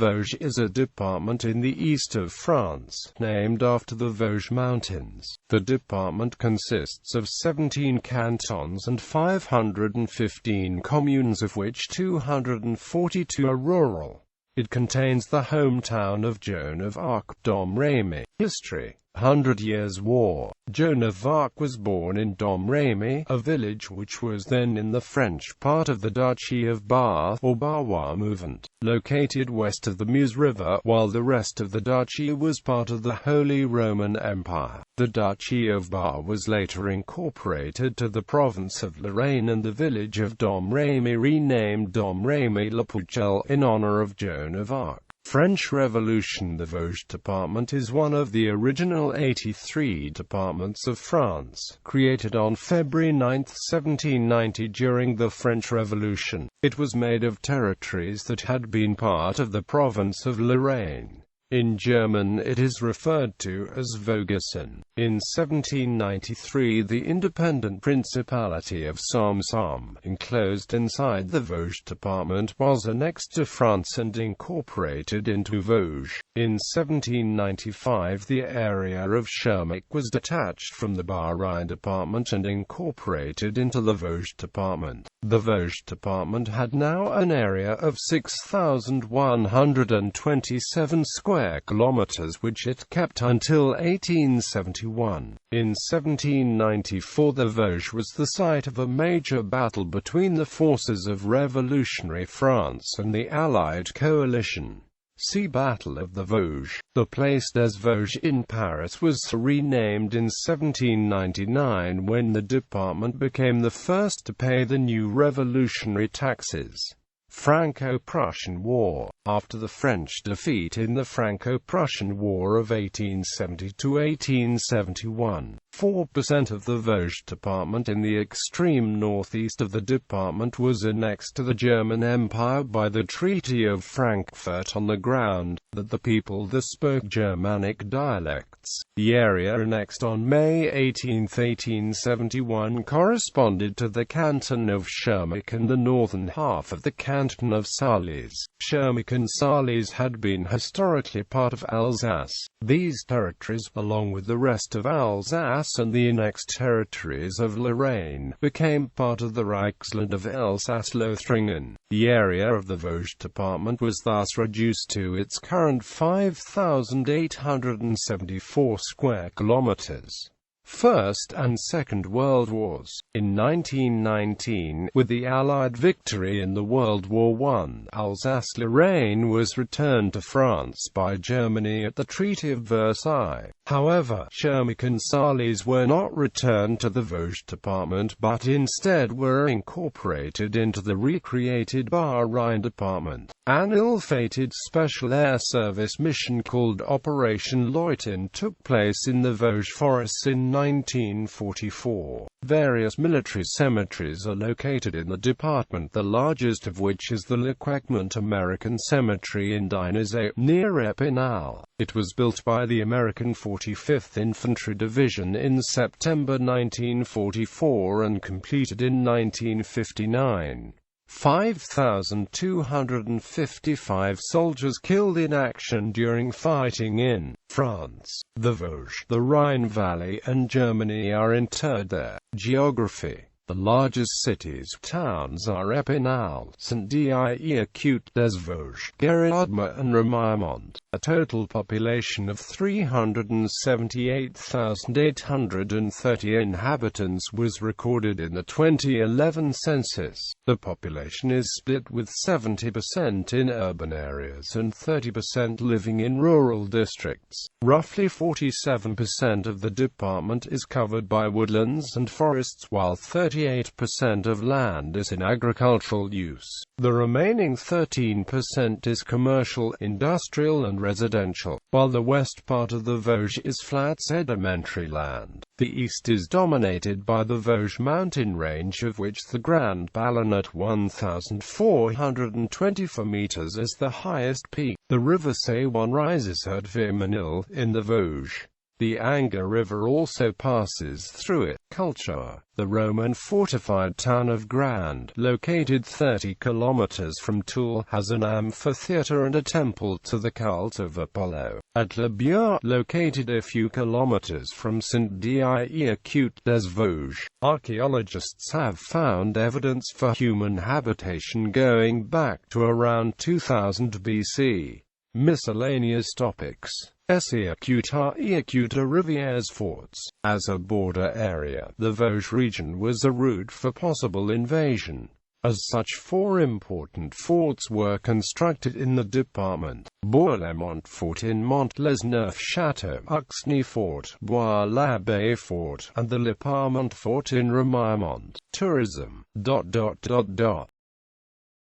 Vosges is a department in the east of France, named after the Vosges Mountains. The department consists of 17 cantons and 515 communes, of which 242 are rural. It contains the hometown of Joan of Arc, Domrémy. History: 100 Years' War. Joan of Arc was born in Domrémy, a village which was then in the French part of the Duchy of Bar, or Vosges Mountains, located west of the Meuse River, while the rest of the duchy was part of the Holy Roman Empire. The Duchy of Bar was later incorporated to the province of Lorraine, and the village of Domrémy renamed Domrémy-la-Pucelle in honor of Joan of Arc. French Revolution. The Vosges department is one of the original 83 departments of France, created on February 9, 1790 during the French Revolution. It was made of territories that had been part of the province of Lorraine. In German it is referred to as Vosges. In 1793 the independent Principality of Somme, enclosed inside the Vosges department, was annexed to France and incorporated into Vosges. In 1795 the area of Schermec was detached from the Bar-Rhine department and incorporated into the Vosges department. The Vosges department had now an area of 6,127 square kilometers, which it kept until 1871. In 1794 the Vosges was the site of a major battle between the forces of revolutionary France and the Allied coalition. See Battle of the Vosges. The Place des Vosges in Paris was renamed in 1799 when the department became the first to pay the new revolutionary taxes. Franco-Prussian War. After the French defeat in the Franco-Prussian War of 1870–1871, 4% of the Vosges department in the extreme northeast of the department was annexed to the German Empire by the Treaty of Frankfurt on the ground that the people there spoke Germanic dialects. The area annexed on May 18, 1871 corresponded to the canton of Schermec and the northern half of the canton of Sarlez. Schermec and Sarlez had been historically part of Alsace. These territories, along with the rest of Alsace and the annexed territories of Lorraine, became part of the Reichsland of Alsace-Lothringen. The area of the Vosges department was thus reduced to its current 5,874 square kilometers. First and Second World Wars. In 1919, with the Allied victory in the World War I, Alsace-Lorraine was returned to France by Germany at the Treaty of Versailles. However, Schermec and Sarlez were not returned to the Vosges department, but instead were incorporated into the recreated Bar-Rhine department. An ill-fated special air service mission called Operation Leuchten took place in the Vosges forests in 1944. Various military cemeteries are located in the department, the largest of which is the Lequesmont American Cemetery in Diades, near Epinal. It was built by the American 45th Infantry Division in September 1944 and completed in 1959. 5,255 soldiers killed in action during fighting in France, the Vosges, the Rhine Valley and Germany are interred there. Geography. The largest cities/towns are Epinal, Saint-Dié, des Vosges, Guéréoudmer and Remiremont. A total population of 378,830 inhabitants was recorded in the 2011 census. The population is split with 70% in urban areas and 30% living in rural districts. Roughly 47% of the department is covered by woodlands and forests, while 38% of land is in agricultural use. The remaining 13% is commercial, industrial and residential, while the west part of the Vosges is flat sedimentary land. The east is dominated by the Vosges mountain range, of which the Grand Ballon at 1,424 meters is the highest peak. The river Saône rises at Vermenil, in the Vosges. The Anger River also passes through it. Culture. The Roman fortified town of Grand, located 30 kilometers from Toul, has an amphitheater and a temple to the cult of Apollo. At Le Bourg, located a few kilometers from Saint-Dié-des Vosges, archaeologists have found evidence for human habitation going back to around 2000 BC. Miscellaneous topics. Écuta Rivières forts. As a border area, the Vosges region was a route for possible invasion. As such, 4 important forts were constructed in the department: Bourg-le-Mont Fort in Mont-les-Neufs-Château, Uxny Fort, Bois-l'Abbé Fort, and the Le Parmont Fort in Remiremont. Tourism.